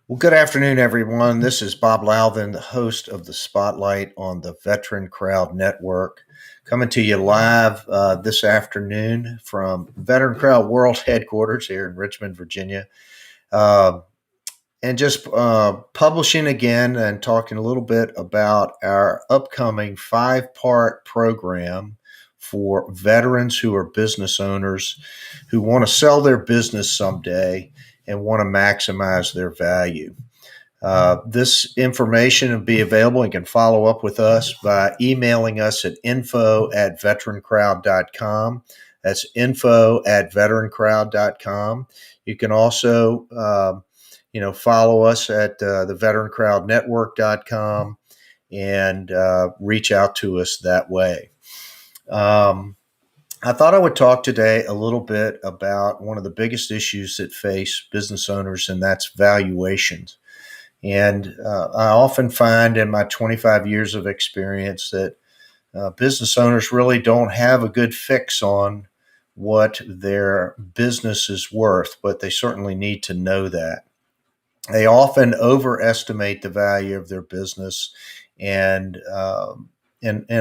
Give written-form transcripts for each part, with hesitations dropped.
Well, good afternoon, everyone. This is Bob Louthan, the host of the Spotlight on the VeteranCrowd Network, coming to you live this afternoon from VeteranCrowd World Headquarters here in Richmond, Virginia, uh, and just publishing again and talking a little bit about our upcoming five-part program for veterans who are business owners who want to sell their business someday and want to maximize their value. This information will be available. You can follow up with us by emailing us at info@veterancrowd.com. That's info@veterancrowd.com. You can also, follow us at the VeteranCrowdNetwork.com and reach out to us that way. I thought I would talk today a little bit about one of the biggest issues that face business owners, and that's valuations. And I often find in my 25 years of experience that business owners really don't have a good fix on what their business is worth, but they certainly need to know that. They often overestimate the value of their business and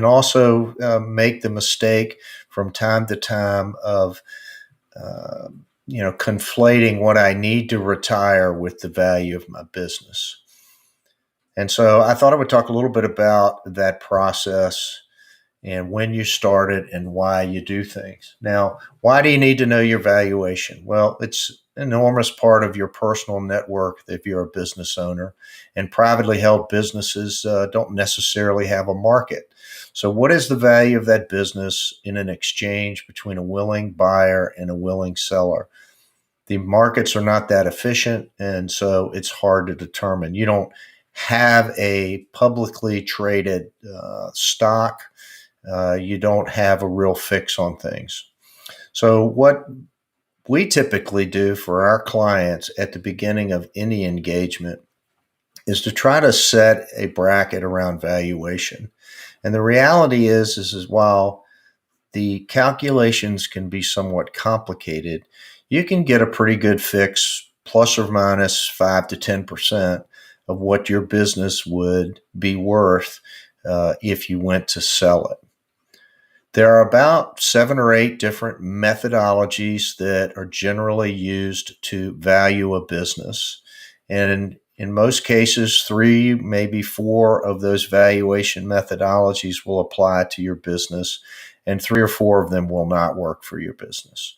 also make the mistake from time to time of conflating what I need to retire with the value of my business. And so I thought I would talk a little bit about that process and when you start it and why you do things. Now, why do you need to know your valuation? Well, it's an enormous part of your personal network if you're a business owner, and privately held businesses don't necessarily have a market. So what is the value of that business in an exchange between a willing buyer and a willing seller? The markets are not that efficient, and so it's hard to determine. You don't have a publicly traded stock. You don't have a real fix on things. So what we typically do for our clients at the beginning of any engagement is to try to set a bracket around valuation. And the reality is while the calculations can be somewhat complicated, you can get a pretty good fix, plus or minus 5 to 10% of what your business would be worth if you went to sell it. There are about 7 or 8 different methodologies that are generally used to value a business. And in most cases, 3, maybe 4 of those valuation methodologies will apply to your business, and 3 or 4 of them will not work for your business.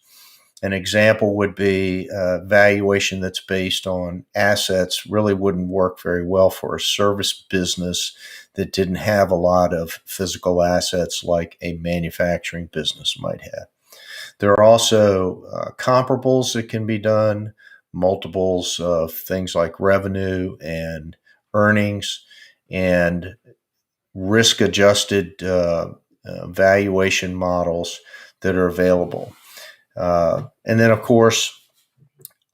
An example would be valuation that's based on assets really wouldn't work very well for a service business that didn't have a lot of physical assets like a manufacturing business might have. There are also comparables that can be done, multiples of things like revenue and earnings, and risk-adjusted valuation models that are available. And then, of course,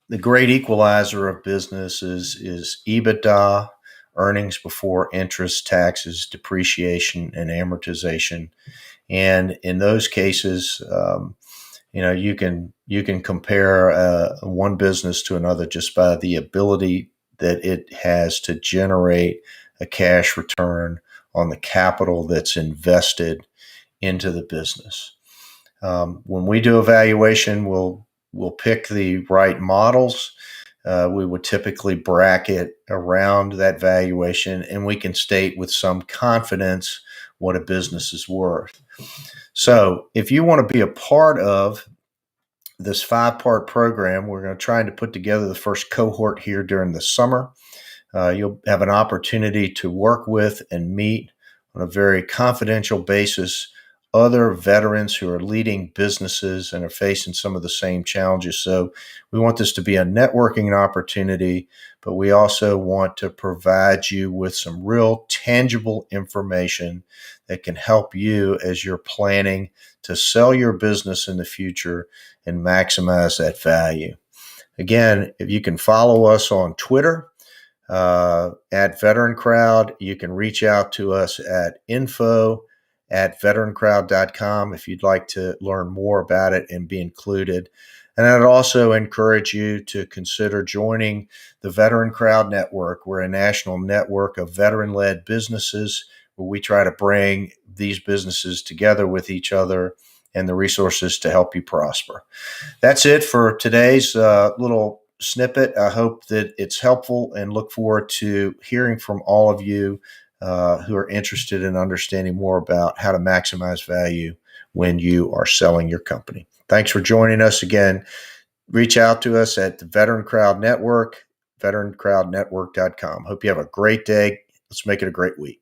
the great equalizer of business is EBITDA, earnings before interest, taxes, depreciation, and amortization. And in those cases, you can compare one business to another just by the ability that it has to generate a cash return on the capital that's invested into the business. When we do evaluation, we'll pick the right models. We would typically bracket around that valuation, and we can state with some confidence what a business is worth. So if you want to be a part of this 5-part program, we're going to try to put together the first cohort here during the summer. You'll have an opportunity to work with and meet on a very confidential basis other veterans who are leading businesses and are facing some of the same challenges. So we want this to be a networking opportunity, but we also want to provide you with some real tangible information that can help you as you're planning to sell your business in the future and maximize that value. Again, if you can follow us on Twitter at VeteranCrowd, you can reach out to us at info@veterancrowd.com if you'd like to learn more about it and be included. And I'd also encourage you to consider joining the Veteran Crowd Network. We're a national network of veteran-led businesses where we try to bring these businesses together with each other and the resources to help you prosper. That's it for today's little snippet. I hope that it's helpful and look forward to hearing from all of you who are interested in understanding more about how to maximize value when you are selling your company. Thanks for joining us again. Reach out to us at the Veteran Crowd Network, veterancrowdnetwork.com. Hope you have a great day. Let's make it a great week.